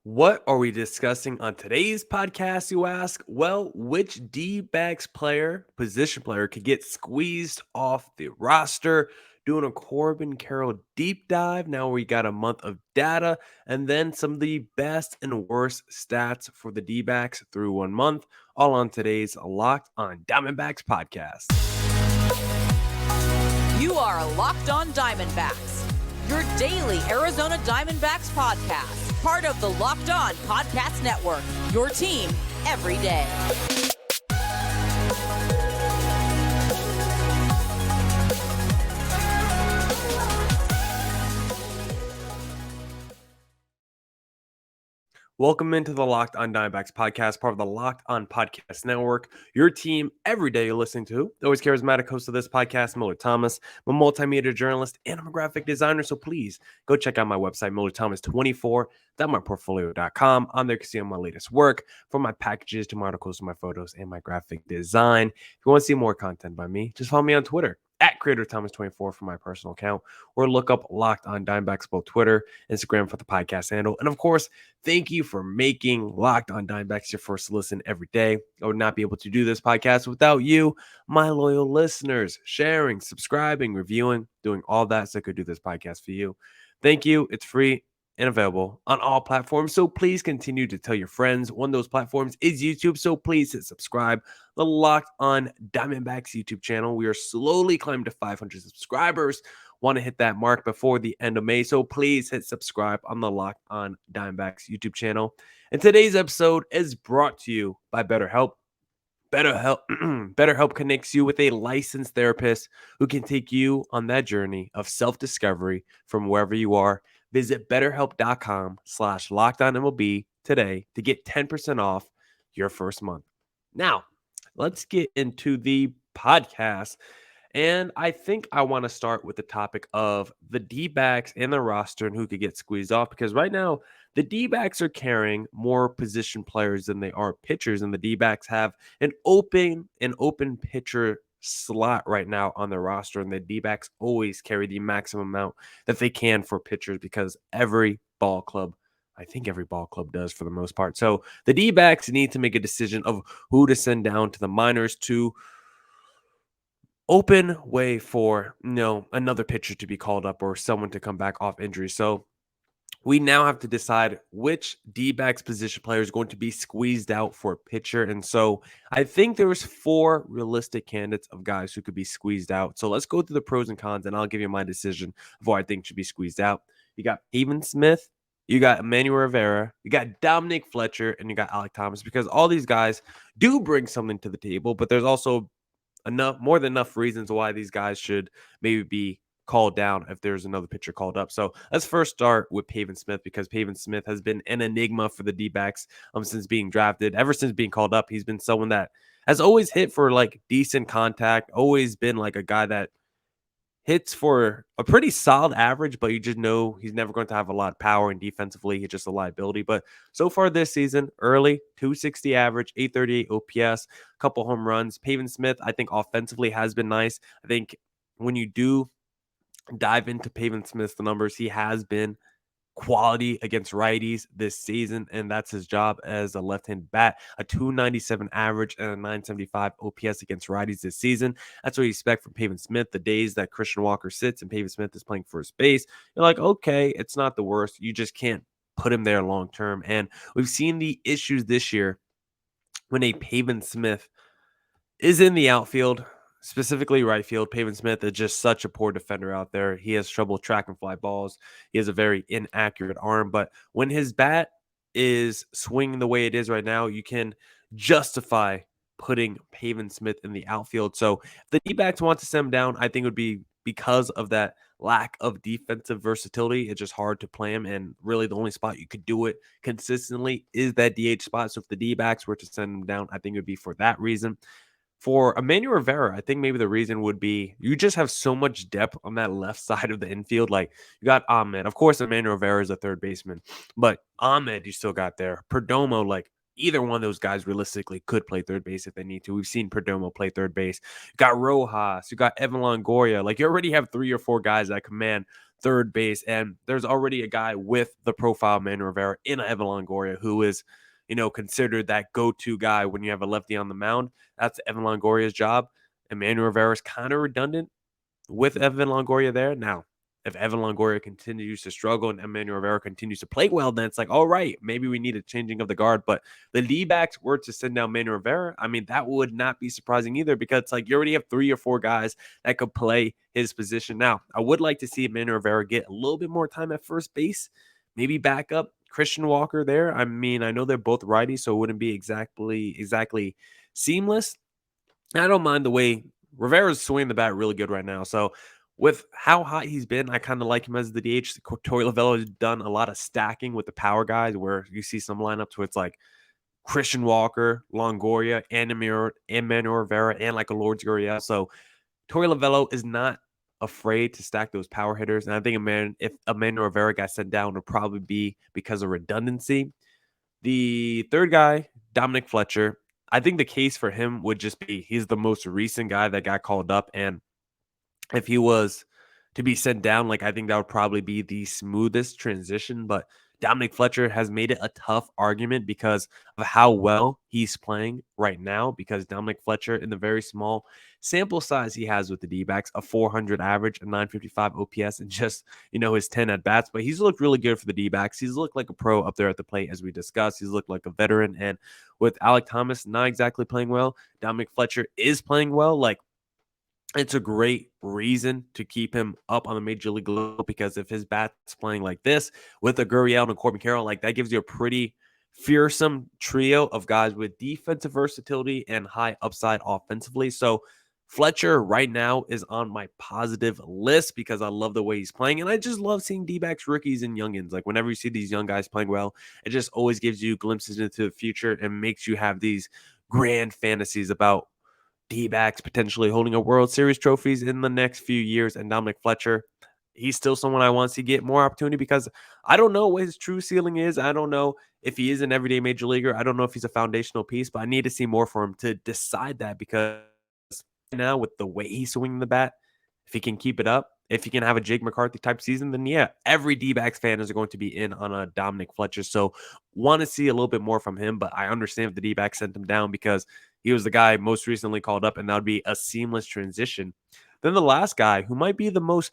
What are we discussing on today's podcast, you ask? Well, which D-backs position player, could get squeezed off the roster? Doing a Corbin Carroll deep dive. Now we got a month of data and then some of the best and worst stats for the D-backs through 1 month, all on today's Locked on Diamondbacks podcast. You are Locked on Diamondbacks, your daily Arizona Diamondbacks podcast. Part of the Locked On Podcast Network, your team every day. Welcome into the Locked on Diamondbacks podcast, part of the Locked on Podcast Network, your team every day you're listening to. The always charismatic host of this podcast, Millard Thomas. I'm a multimedia journalist and I'm a graphic designer, so please go check out my website, MillardThomas24.myportfolio.com. On there you can see all my latest work, from my packages to my articles to my photos and my graphic design. If you want to see more content by me, just follow me on Twitter at CreatorThomas24 for my personal account, or look up Locked on Diamondbacks, both Twitter, Instagram for the podcast handle. And of course, thank you for making Locked on Diamondbacks your first listen every day. I would not be able to do this podcast without you, my loyal listeners, sharing, subscribing, reviewing, doing all that so I could do this podcast for you. Thank you. It's free and available on all platforms. So please continue to tell your friends. One of those platforms is YouTube. So please hit subscribe. The Locked on Diamondbacks YouTube channel. We are slowly climbing to 500 subscribers. Want to hit that mark before the end of May. So please hit subscribe on the Locked on Diamondbacks YouTube channel. And today's episode is brought to you by BetterHelp. BetterHelp connects you with a licensed therapist who can take you on that journey of self-discovery from wherever you are. Visit betterhelp.com/lockedonmlb today to get 10% off your first month. Now, let's get into the podcast. And I think I want to start with the topic of the D-backs and the roster and who could get squeezed off, because right now the D-backs are carrying more position players than they are pitchers, and the D-backs have an open pitcher slot right now on their roster, and the D-backs always carry the maximum amount that they can for pitchers because every ball club does for the most part. So the D-backs need to make a decision of who to send down to the minors to open way for, another pitcher to be called up or someone to come back off injury. So we now have to decide which D-backs position player is going to be squeezed out for a pitcher. And so I think there's 4 realistic candidates of guys who could be squeezed out. So let's go through the pros and cons, and I'll give you my decision of who I think should be squeezed out. You got Pavin Smith, you got Emmanuel Rivera, you got Dominic Fletcher, and you got Alec Thomas, because all these guys do bring something to the table, but there's also more than enough reasons why these guys should maybe be called down if there's another pitcher called up. So let's first start with Pavin Smith, because Pavin Smith has been an enigma for the D-backs since being drafted. Ever since being called up, he's been someone that has always hit for like decent contact, always been like a guy that hits for a pretty solid average, but you just know he's never going to have a lot of power, and defensively he's just a liability. But so far this season, early 260 average, 838 OPS, a couple home runs. Pavin Smith, I think offensively has been nice. I think when you do dive into Pavin Smith's numbers, he has been quality against righties this season, and that's his job as a left-handed bat. A 297 average and a 975 OPS against righties this season. That's what you expect from Pavin Smith. The days that Christian Walker sits and Pavin Smith is playing first base, you're like, okay, it's not the worst. You just can't put him there long term. And we've seen the issues this year when a Pavin Smith is in the outfield, specifically right field. Pavin Smith is just such a poor defender out there. He has trouble tracking fly balls. He has a very inaccurate arm. But when his bat is swinging the way it is right now, you can justify putting Pavin Smith in the outfield. So if the D-backs want to send him down, I think it would be because of that lack of defensive versatility. It's just hard to play him. And really the only spot you could do it consistently is that DH spot. So if the D-backs were to send him down, I think it would be for that reason. For Emmanuel Rivera, I think maybe the reason would be you just have so much depth on that left side of the infield. Like, you got Ahmed. Of course, Emmanuel Rivera is a third baseman, but Ahmed you still got there. Perdomo, like, either one of those guys realistically could play third base if they need to. We've seen Perdomo play third base. You got Rojas. You got Evan Longoria. Like, you already have 3 or 4 guys that command third base. And there's already a guy with the profile of Manuel Rivera in Evan Longoria, who is, considered that go-to guy when you have a lefty on the mound. That's Evan Longoria's job. And Manuel Rivera is kind of redundant with Evan Longoria there. Now, if Evan Longoria continues to struggle and Emmanuel Rivera continues to play well, then it's like, all right, maybe we need a changing of the guard. But the D-backs were to send down Emmanuel Rivera, I mean, that would not be surprising either, because it's like you already have 3 or 4 guys that could play his position. Now, I would like to see Emmanuel Rivera get a little bit more time at first base, maybe back up Christian Walker there. I mean, I know they're both righty, so it wouldn't be exactly seamless. I don't mind the way Rivera's swinging the bat really good right now. So with how hot he's been, I kind of like him as the DH. Torey Lovullo has done a lot of stacking with the power guys, where you see some lineups where it's like Christian Walker, Longoria, and Emmanuel Rivera, and like a Lourdes Gurriel. So Torey Lovullo is not afraid to stack those power hitters. And I think if Emmanuel Rivera got sent down, it would probably be because of redundancy. The third guy, Dominic Fletcher, I think the case for him would just be he's the most recent guy that got called up. And if he was to be sent down, like, I think that would probably be the smoothest transition. But Dominic Fletcher has made it a tough argument because of how well he's playing right now. Because Dominic Fletcher, in the very small sample size he has with the D-backs, a 400 average, a 955 OPS, and just, his 10 at bats. But he's looked really good for the D-backs. He's looked like a pro up there at the plate, as we discussed. He's looked like a veteran. And with Alek Thomas not exactly playing well, Dominic Fletcher is playing well. Like, it's a great reason to keep him up on the major league level, because if his bat's playing like this with a Gurriel and Corbin Carroll, like, that gives you a pretty fearsome trio of guys with defensive versatility and high upside offensively. So Fletcher right now is on my positive list because I love the way he's playing. And I just love seeing D-backs, rookies, and youngins. Like, whenever you see these young guys playing well, it just always gives you glimpses into the future and makes you have these grand fantasies about D-backs potentially holding a World Series trophies in the next few years. And Dominic Fletcher, he's still someone I want to see get more opportunity, because I don't know what his true ceiling is. I don't know if he is an everyday major leaguer. I don't know if he's a foundational piece, but I need to see more for him to decide that, because now with the way he's swinging the bat, if he can keep it up, if he can have a Jake McCarthy type season, then yeah, every D-backs fan is going to be in on a Dominic Fletcher. So want to see a little bit more from him, but I understand if the D-backs sent him down because he was the guy most recently called up, and that would be a seamless transition. Then the last guy, who might be the most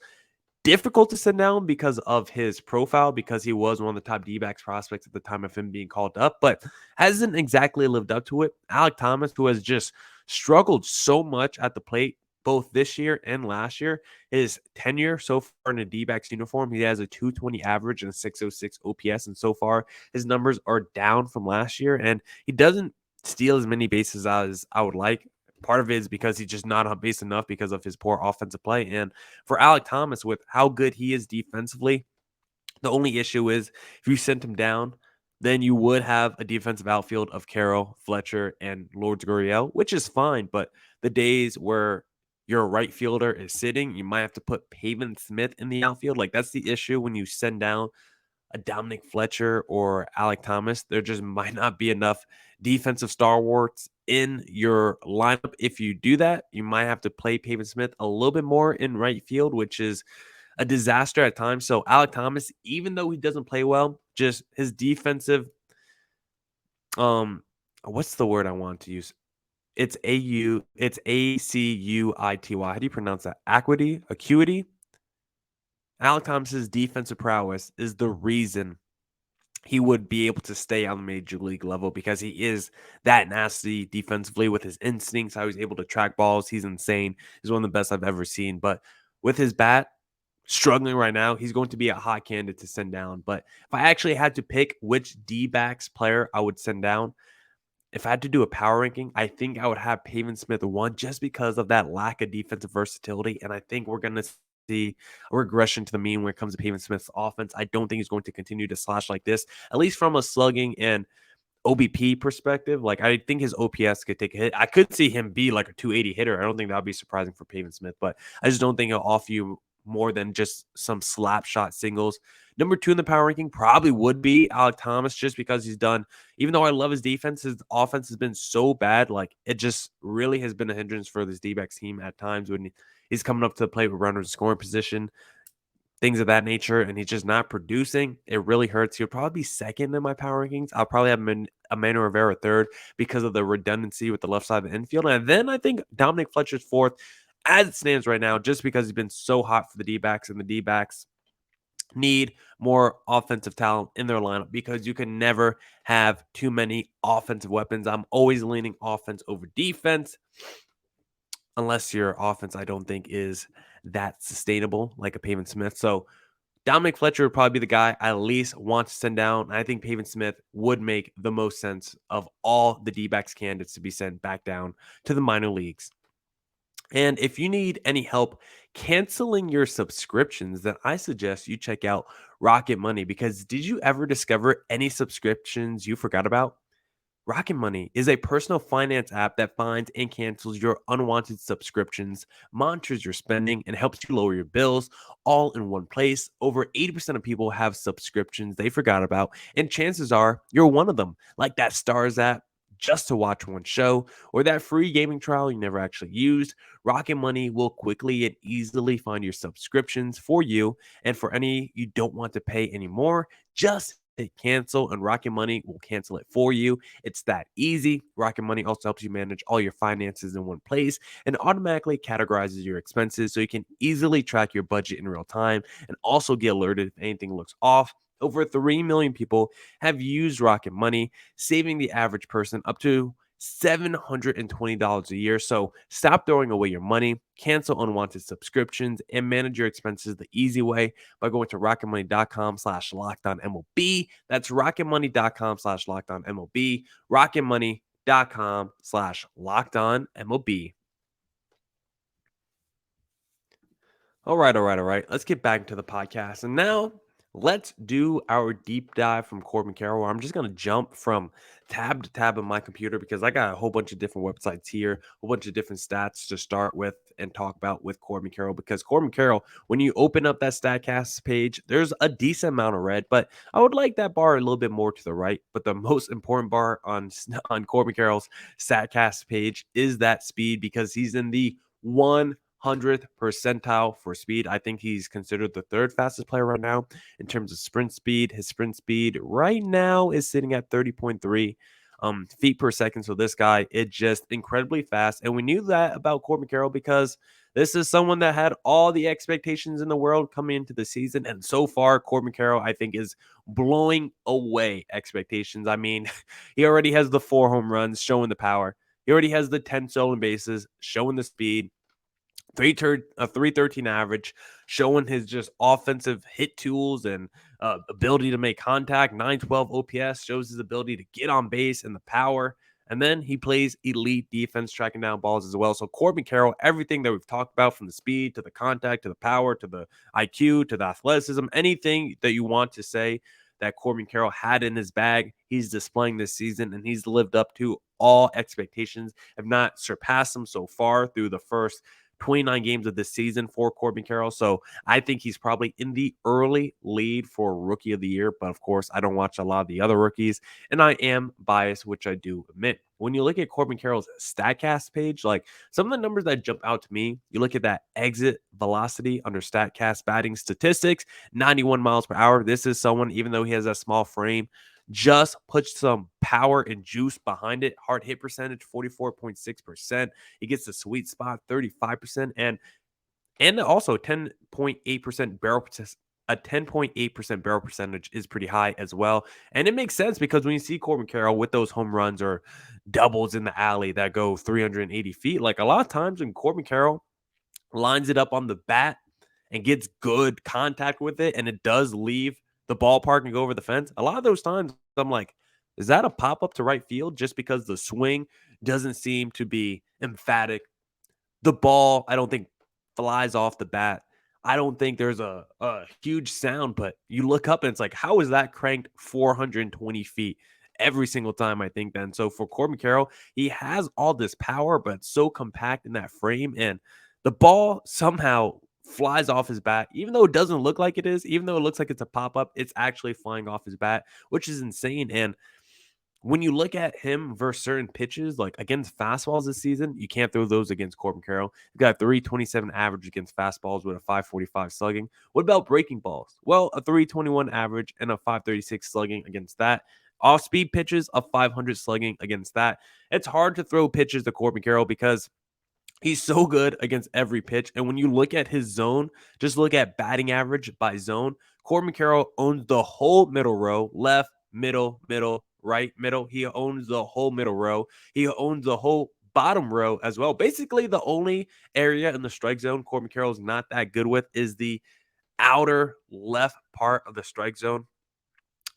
difficult to send down because of his profile, because he was one of the top D-backs prospects at the time of him being called up, but hasn't exactly lived up to it. Alek Thomas, who has just struggled so much at the plate both this year and last year. His tenure so far in a D-backs uniform, he has a 220 average and a 606 OPS, and so far his numbers are down from last year, and he doesn't steal as many bases as I would like. Part of it is because he's just not on base enough because of his poor offensive play. And for Alek Thomas, with how good he is defensively, the only issue is if you sent him down, then you would have a defensive outfield of Carroll, Fletcher, and Lourdes Gurriel, which is fine. But the days where your right fielder is sitting, you might have to put Pavin Smith in the outfield. Like, that's the issue when you send down a Dominic Fletcher or Alek Thomas. There just might not be enough defensive stalwarts in your lineup. If you do that, you might have to play Pavin Smith a little bit more in right field, which is a disaster at times. So Alek Thomas, even though he doesn't play well, just his defensive, what's the word I want to use? It's ACUITY. How do you pronounce that? Acuity. Alek Thomas's defensive prowess is the reason he would be able to stay on the major league level, because he is that nasty defensively with his instincts, how he's able to track balls. He's insane. He's one of the best I've ever seen. But with his bat struggling right now, he's going to be a hot candidate to send down. But if I actually had to pick which D-backs player I would send down, if I had to do a power ranking, I think I would have Pavin Smith 1, just because of that lack of defensive versatility. And I think we're going to see a regression to the mean when it comes to Pavin Smith's offense. I don't think he's going to continue to slash like this, at least from a slugging and OBP perspective. Like, I think his OPS could take a hit. I could see him be like a 280 hitter. I don't think that would be surprising for Pavin Smith, but I just don't think he'll offer you more than just some slap shot singles. Number 2 in the power ranking probably would be Alek Thomas, just because he's done, even though I love his defense, his offense has been so bad. Like, it just really has been a hindrance for this D-backs team at times when he's coming up to the plate with runners in scoring position. things of that nature, and he's just not producing, it really hurts. He'll probably be second in my power rankings. I'll probably have Emmanuel Rivera third because of the redundancy with the left side of the infield. And then I think Dominic Fletcher's fourth as it stands right now, just because he's been so hot for the D-backs, and the D-backs need more offensive talent in their lineup because you can never have too many offensive weapons. I'm always leaning offense over defense, unless your offense, I don't think, is that sustainable, like a Pavin Smith. So Dominic Fletcher would probably be the guy I at least want to send down. I think Pavin Smith would make the most sense of all the D-backs candidates to be sent back down to the minor leagues. And if you need any help canceling your subscriptions, then I suggest you check out Rocket Money, because did you ever discover any subscriptions you forgot about? Rocket Money is a personal finance app that finds and cancels your unwanted subscriptions, monitors your spending, and helps you lower your bills all in one place. Over 80% of people have subscriptions they forgot about, and chances are you're one of them, like that Stars app just to watch one show, or that free gaming trial you never actually used. Rocket Money will quickly and easily find your subscriptions for you, and for any you don't want to pay anymore, just hit cancel and Rocket Money will cancel it for you. It's that easy. Rocket Money also helps you manage all your finances in one place and automatically categorizes your expenses so you can easily track your budget in real time and also get alerted if anything looks off. Over 3 million people have used Rocket Money, saving the average person up to $720 a year. So stop throwing away your money, cancel unwanted subscriptions, and manage your expenses the easy way by going to rocketmoney.com/lockedonmlb. That's rocketmoney.com/lockedonmlb. rocketmoney.com/lockedonmlb. All right. Let's get back into the podcast. And now let's do our deep dive from Corbin Carroll, where I'm just going to jump from tab to tab on my computer because I got a whole bunch of different websites here, a whole bunch of different stats to start with and talk about with Corbin Carroll. Because Corbin Carroll, when you open up that StatCast page, there's a decent amount of red, but I would like that bar a little bit more to the right. But the most important bar on Corbin Carroll's StatCast page is that speed, because he's in the 100th percentile for speed. I think he's considered the third fastest player right now in terms of sprint speed. His sprint speed right now is sitting at 30.3 feet per second. So this guy is just incredibly fast. And we knew that about Corbin Carroll because this is someone that had all the expectations in the world coming into the season. And so far, Corbin Carroll, I think, is blowing away expectations. I mean, he already has the 4 home runs showing the power. He already has the 10 stolen bases showing the speed. 313 average, showing his just offensive hit tools and ability to make contact. 912 OPS shows his ability to get on base and the power. And then he plays elite defense, tracking down balls as well. So Corbin Carroll, everything that we've talked about, from the speed to the contact to the power to the IQ to the athleticism, anything that you want to say that Corbin Carroll had in his bag, he's displaying this season, and he's lived up to all expectations, if not surpassed them so far through the first 29 games of this season for Corbin Carroll. So I think he's probably in the early lead for Rookie of the Year. But of course, I don't watch a lot of the other rookies, and I am biased, which I do admit. When you look at Corbin Carroll's StatCast page, like some of the numbers that jump out to me, you look at that exit velocity under StatCast batting statistics, 91 miles per hour. This is someone, even though he has a small frame, just put some power and juice behind it. Hard hit percentage, 44.6%. He gets the sweet spot, 35%, and also 10.8% barrel. A 10.8% barrel percentage is pretty high as well. And it makes sense because when you see Corbin Carroll with those home runs or doubles in the alley that go 380 feet, like a lot of times when Corbin Carroll lines it up on the bat and gets good contact with it, and it does leave the ballpark and go over the fence, a lot of those times I'm like, is that a pop-up to right field? Just because the swing doesn't seem to be emphatic. The ball, I don't think, flies off the bat. I don't think there's a huge sound, but you look up and it's like, how is that cranked 420 feet every single time? I think then. So for Corbin Carroll, he has all this power, but it's so compact in that frame, and the ball somehow flies off his bat, even though it doesn't look like it is, even though it looks like it's a pop-up, it's actually flying off his bat, which is insane. And when you look at him versus certain pitches, like against fastballs this season, you can't throw those against Corbin Carroll. He's got a 327 average against fastballs with a 545 slugging. What about breaking balls? Well, a 321 average and a 536 slugging against that. Off speed pitches, a 500 slugging against that. It's hard to throw pitches to Corbin Carroll because he's so good against every pitch. And when you look at his zone, just look at batting average by zone. Corbin Carroll owns the whole middle row, left, middle, right, middle. He owns the whole middle row. He owns the whole bottom row as well. Basically, the only area in the strike zone Corbin Carroll is not that good with is the outer left part of the strike zone.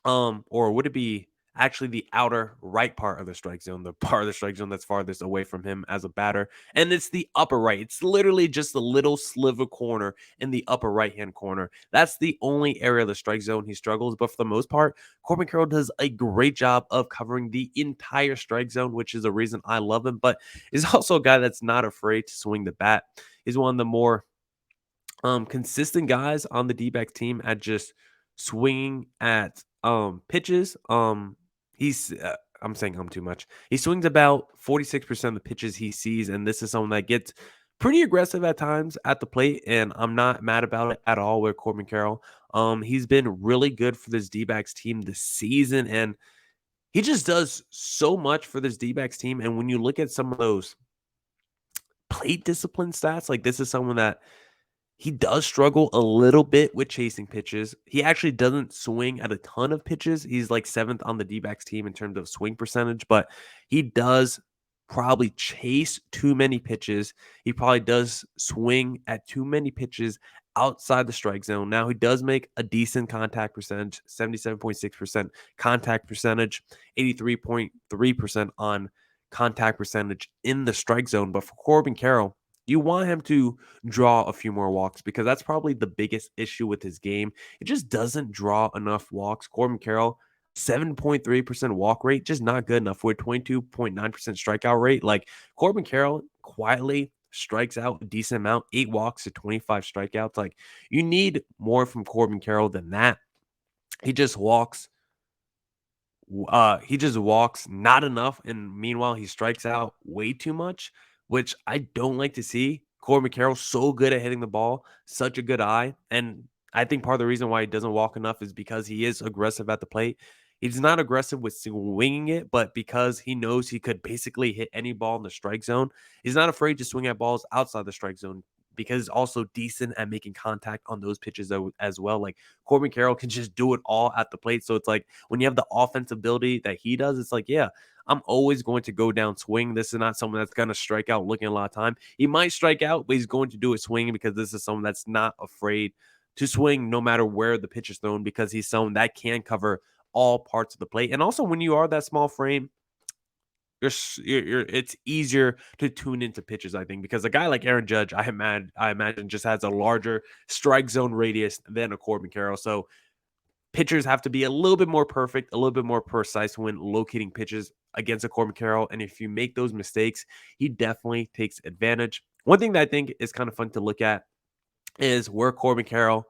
Or would it be actually the outer right part of the strike zone, the part of the strike zone that's farthest away from him as a batter? And it's the upper right. It's literally just a little sliver corner in the upper right-hand corner. That's the only area of the strike zone he struggles. But for the most part, Corbin Carroll does a great job of covering the entire strike zone, which is a reason I love him. But he's also a guy that's not afraid to swing the bat. He's one of the more consistent guys on the D-backs team at just swinging at pitches. He's I'm saying too much. He swings about 46% of the pitches he sees, and this is someone that gets pretty aggressive at times at the plate, and I'm not mad about it at all with Corbin Carroll. He's been really good for this D-backs team this season, and he just does so much for this D-backs team. And when you look at some of those plate discipline stats, like this is someone that he does struggle a little bit with chasing pitches. He actually doesn't swing at a ton of pitches. He's like 7th on the D-backs team in terms of swing percentage, but he does probably chase too many pitches. He probably does swing at too many pitches outside the strike zone. Now, he does make a decent contact percentage, 77.6% contact percentage, 83.3% on contact percentage in the strike zone. But for Corbin Carroll, you want him to draw a few more walks because that's probably the biggest issue with his game. It just doesn't draw enough walks. Corbin Carroll, 7.3% walk rate, just not good enough for a 22.9% strikeout rate. Like Corbin Carroll quietly strikes out a decent amount, 8 walks to 25 strikeouts. Like you need more from Corbin Carroll than that. He just walks not enough, and meanwhile he strikes out way too much, which I don't like to see. Corbin Carroll's so good at hitting the ball, such a good eye, and I think part of the reason why he doesn't walk enough is because he is aggressive at the plate. He's not aggressive with swinging it, but because he knows he could basically hit any ball in the strike zone, he's not afraid to swing at balls outside the strike zone because he's also decent at making contact on those pitches as well. Like Corbin Carroll can just do it all at the plate. So it's like when you have the offensive ability that he does, it's like, yeah, I'm always going to go down swing. This is not someone that's going to strike out looking a lot of time. He might strike out, but he's going to do it swinging because this is someone that's not afraid to swing no matter where the pitch is thrown because he's someone that can cover all parts of the plate. And also when you are that small frame, it's easier to tune into pitches, I think, because a guy like Aaron Judge, I imagine just has a larger strike zone radius than a Corbin Carroll. So pitchers have to be a little bit more perfect, a little bit more precise when locating pitches against a Corbin Carroll. And if you make those mistakes, he definitely takes advantage. One thing that I think is kind of fun to look at is where Corbin Carroll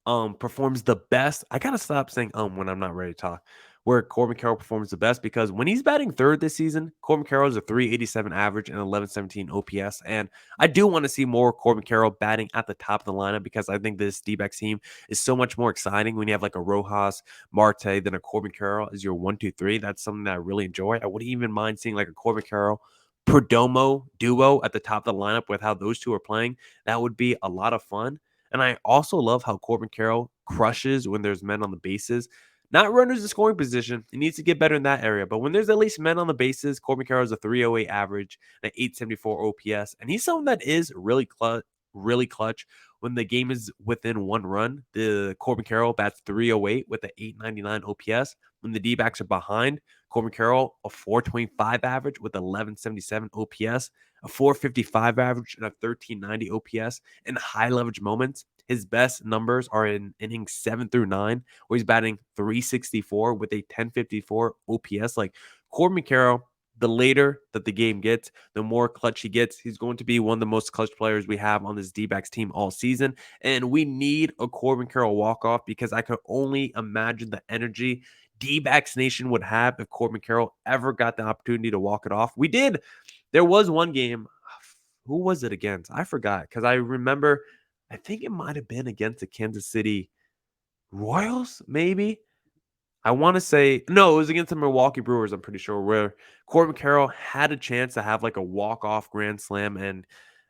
performs the best. I gotta stop saying when I'm not ready to talk. Where Corbin Carroll performs the best because when he's batting third this season, Corbin Carroll is a 387 average and 1117 OPS. And I do want to see more Corbin Carroll batting at the top of the lineup because I think this D-backs team is so much more exciting when you have like a Rojas, Marte, than a Corbin Carroll as your 1-2-3. That's something that I really enjoy. I wouldn't even mind seeing like a Corbin Carroll Perdomo duo at the top of the lineup with how those two are playing. That would be a lot of fun. And I also love how Corbin Carroll crushes when there's men on the bases. Not runners in scoring position. He needs to get better in that area. But when there's at least men on the bases, Corbin Carroll is a 308 average and an 874 OPS. And he's someone that is really clutch when the game is within one run. The Corbin Carroll bats 308 with an 899 OPS. When the D-backs are behind, Corbin Carroll, a 425 average with 1177 OPS, a 455 average and a 1390 OPS in high leverage moments. His best numbers are in innings 7 through 9, where he's batting 364 with a 1054 OPS. Like Corbin Carroll, the later that the game gets, the more clutch he gets. He's going to be one of the most clutch players we have on this D-backs team all season. And we need a Corbin Carroll walk-off because I could only imagine the energy D-backs Nation would have if Corbin Carroll ever got the opportunity to walk it off. We did. There was one game. Who was it against? I forgot because I remember, I think it might have been against the Kansas City Royals, maybe. I want to say, no, it was against the Milwaukee Brewers, I'm pretty sure, where Corbin Carroll had a chance to have like a walk-off grand slam and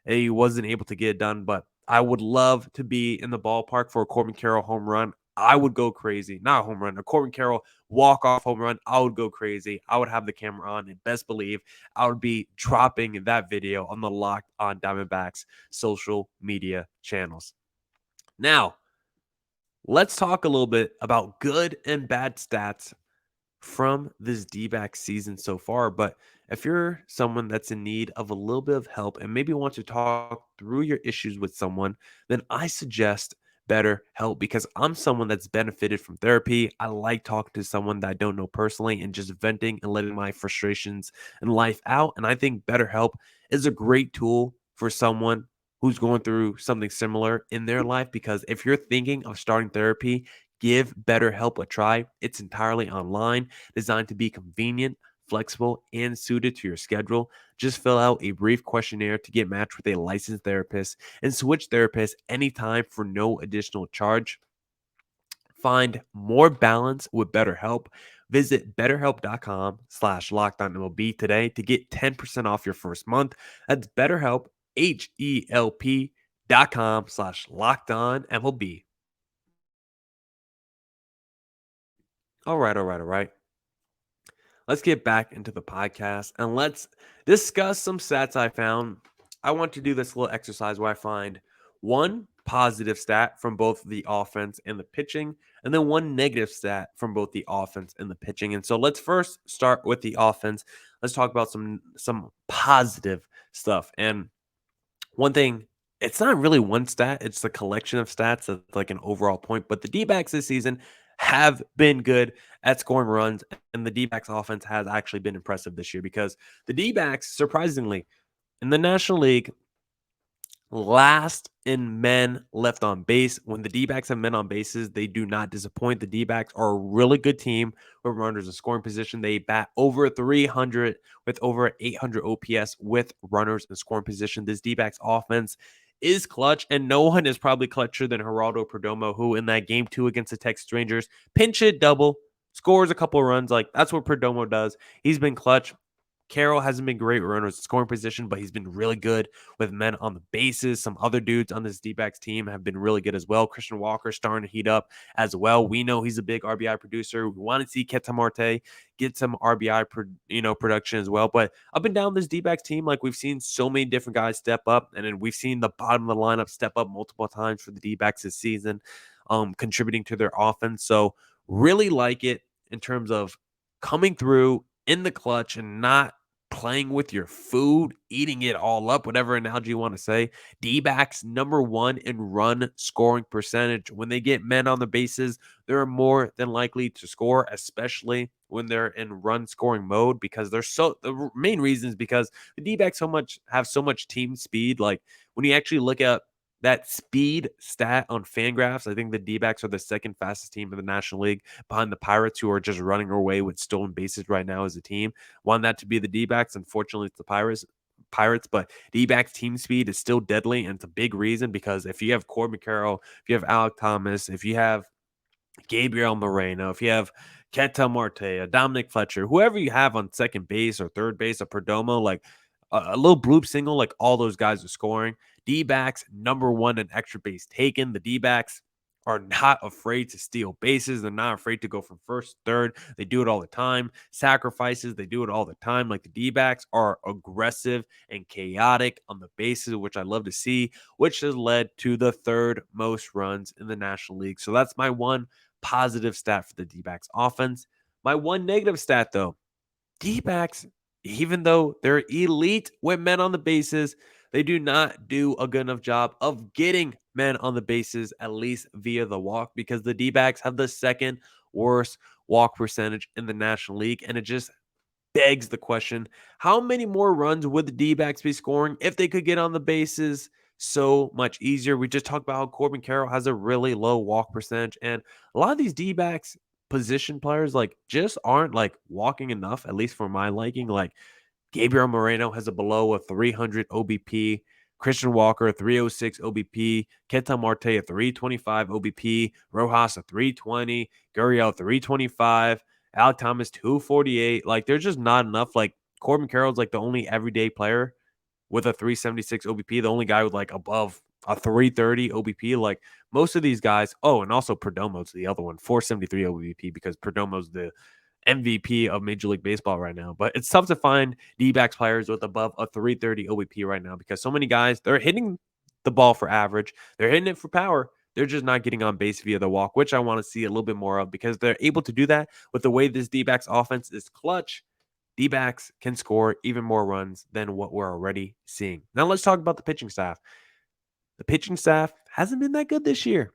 he wasn't able to get it done. But I would love to be in the ballpark for a Corbin Carroll home run. I would go crazy. Not a home run, a Corbin Carroll walk-off home run. I would go crazy. I would have the camera on, and best believe I would be dropping that video on the Locked On Diamondbacks social media channels. Now, let's talk a little bit about good and bad stats from this D-back season so far. But if you're someone that's in need of a little bit of help and maybe want to talk through your issues with someone, then I suggest BetterHelp because I'm someone that's benefited from therapy. I like talking to someone that I don't know personally and just venting and letting my frustrations in life out. And I think BetterHelp is a great tool for someone who's going through something similar in their life because if you're thinking of starting therapy, give BetterHelp a try. It's entirely online, designed to be convenient, flexible, and suited to your schedule. Just fill out a brief questionnaire to get matched with a licensed therapist and switch therapists anytime for no additional charge. Find more balance with BetterHelp. Visit betterhelp.com/lockedonmlb today to get 10% off your first month. That's BetterHelp, HELP.com/lockedonmlb. All right. Let's get back into the podcast and let's discuss some stats I found. I want to do this little exercise where I find one positive stat from both the offense and the pitching, and then one negative stat from both the offense and the pitching. And so let's first start with the offense. Let's talk about some positive stuff. And one thing, it's not really one stat, it's a collection of stats that's like an overall point. But the D-backs this season have been good at scoring runs, and the D-backs offense has actually been impressive this year because the D-backs, surprisingly, in the National League, last in men left on base. When the D-backs have men on bases, they do not disappoint. The D-backs are a really good team with runners in scoring position. They bat over 300 with over 800 OPS with runners in scoring position. This D-backs offense is clutch, and no one is probably clutcher than Geraldo Perdomo, who in that game 2 against the Texas Rangers, pinch hit double, scores a couple of runs. Like, that's what Perdomo does. He's been clutch. Carroll hasn't been great runners in scoring position, but he's been really good with men on the bases. Some other dudes on this D-backs team have been really good as well. Christian Walker starting to heat up as well. We know he's a big RBI producer. We want to see Ketel Marte get some RBI production as well. But up and down this D-backs team, like we've seen so many different guys step up, and then we've seen the bottom of the lineup step up multiple times for the D-backs this season, contributing to their offense. So really like it in terms of coming through in the clutch and not playing with your food, eating it all up, whatever analogy you want to say. D-backs number 1 in run scoring percentage. When they get men on the bases, they're more than likely to score, especially when they're in run scoring mode, because the main reason is because the D-backs have so much team speed. Like when you actually look at that speed stat on Fangraphs, I think the D-backs are the second fastest team in the National League behind the Pirates, who are just running away with stolen bases right now as a team. Want that to be the D-backs. Unfortunately, it's the Pirates, but D-backs team speed is still deadly, and it's a big reason because if you have Corbin Carroll, if you have Alec Thomas, if you have Gabriel Moreno, if you have Ketel Marte, Dominic Fletcher, whoever you have on second base or third base, or Perdomo, like a little bloop single, like all those guys are scoring. D-backs number 1 in extra base taken. The D-backs are not afraid to steal bases. They're not afraid to go from first, third. They do it all the time. Sacrifices, they do it all the time. Like the D-backs are aggressive and chaotic on the bases, which I love to see, which has led to the 3rd most runs in the National League. So that's my one positive stat for the D-backs offense. My one negative stat, though, D-backs, even though they're elite with men on the bases, they do not do a good enough job of getting men on the bases, at least via the walk, because the D-backs have the 2nd worst walk percentage in the National League. And it just begs the question, how many more runs would the D-backs be scoring if they could get on the bases so much easier? We just talked about how Corbin Carroll has a really low walk percentage, and a lot of these D-backs, position players like just aren't like walking enough, at least for my liking. Like Gabriel Moreno has a below a 300 OBP. Christian Walker, 306 OBP. Ketel Marte, a 325 OBP. Rojas, a 320. Gurriel, 325. Alec Thomas, 248. Like, there's just not enough. Like, Corbin Carroll's like the only everyday player with a 376 OBP, the only guy with like above a 330 OBP. Like, most of these guys, oh, and also Perdomo's the other one, 473 OBP, because Perdomo's the MVP of Major League Baseball right now. But it's tough to find D-backs players with above a 330 OBP right now because so many guys, they're hitting the ball for average. They're hitting it for power. They're just not getting on base via the walk, which I want to see a little bit more of because they're able to do that with the way this D-backs offense is clutch. D-backs can score even more runs than what we're already seeing. Now let's talk about the pitching staff. The pitching staff hasn't been that good this year.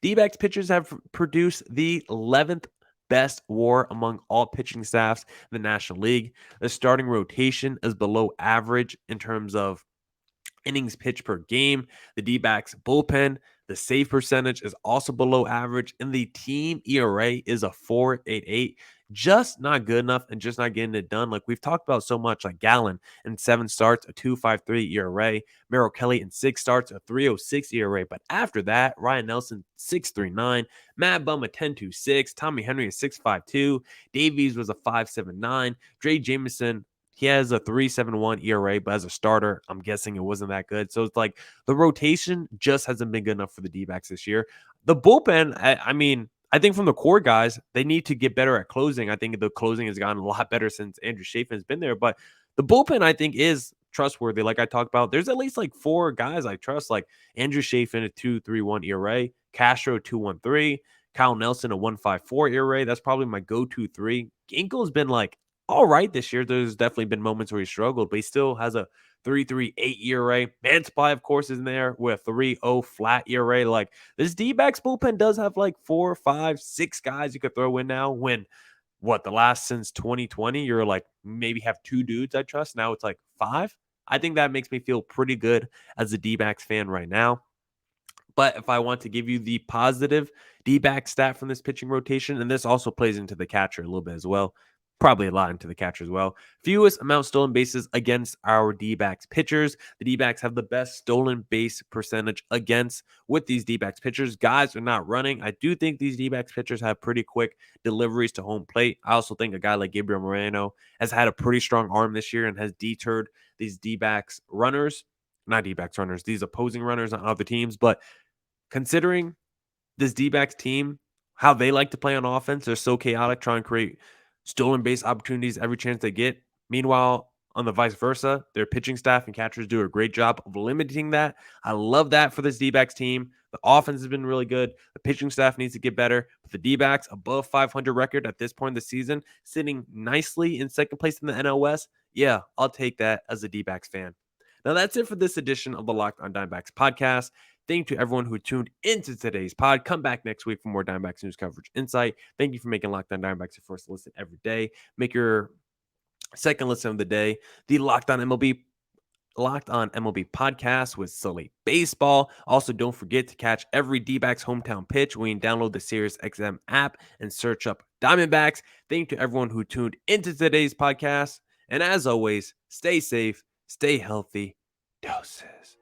D-backs pitchers have produced the 11th best WAR among all pitching staffs in the National League. The starting rotation is below average in terms of innings pitched per game. The D-backs bullpen, the save percentage is also below average, and the team ERA is a 4.88. Just not good enough and just not getting it done. Like we've talked about so much, like Gallen in 7 starts, a 2.53 ERA. Merrill Kelly in 6 starts, a 3.06 ERA. But after that, Ryan Nelson, 6.39. Matt Bum, a 10.26. Tommy Henry, a 6.52. Davies was a 5.79. Dre Jameson, he has a 3.71 ERA, but as a starter, I'm guessing it wasn't that good. So it's like the rotation just hasn't been good enough for the D-backs this year. The bullpen, I mean, I think from the core guys, they need to get better at closing. I think the closing has gotten a lot better since Andrew Chafin has been there. But the bullpen, I think, is trustworthy. Like I talked about, there's at least like 4 guys I trust, like Andrew Chafin, a 2.31 ERA, Castro, 2.13, Kyle Nelson, a 1.54 ERA. That's probably my go-to 3. Ginkel's been like all right this year. There's definitely been moments where he struggled, but he still has a 3.38 ERA. Man Supply, of course, is in there with a 3.0 flat ERA. Like this D-backs bullpen does have like 4, 5, 6 guys you could throw in now. When the last since 2020, you're like maybe have 2 dudes I trust. Now it's like 5. I think that makes me feel pretty good as a D-backs fan right now. But if I want to give you the positive D-back stat from this pitching rotation, and this also plays into the catcher a little bit as well, probably a lot into the catcher as well. Fewest amount stolen bases against our D-backs pitchers. The D-backs have the best stolen base percentage against with these D-backs pitchers. Guys are not running. I do think these D-backs pitchers have pretty quick deliveries to home plate. I also think a guy like Gabriel Moreno has had a pretty strong arm this year and has deterred these D-backs runners. Not D-backs runners, these opposing runners on other teams. But considering this D-backs team, how they like to play on offense, they're so chaotic, trying to create stolen base opportunities every chance they get. Meanwhile, on the vice versa, their pitching staff and catchers do a great job of limiting that. I love that for this D-backs team. The offense has been really good. The pitching staff needs to get better. But the D-backs, above 500 record at this point in the season, sitting nicely in second place in the NL West. Yeah, I'll take that as a D-backs fan. Now, that's it for this edition of the Locked on Diamondbacks podcast. Thank you to everyone who tuned into today's pod. Come back next week for more Diamondbacks news coverage insight. Thank you for making Locked on Diamondbacks your first listen every day. Make your second listen of the day the Locked on MLB podcast with Sully Baseball. Also, don't forget to catch every D-backs hometown pitch when you download the SiriusXM app and search up Diamondbacks. Thank you to everyone who tuned into today's podcast. And as always, stay safe, stay healthy. Doses.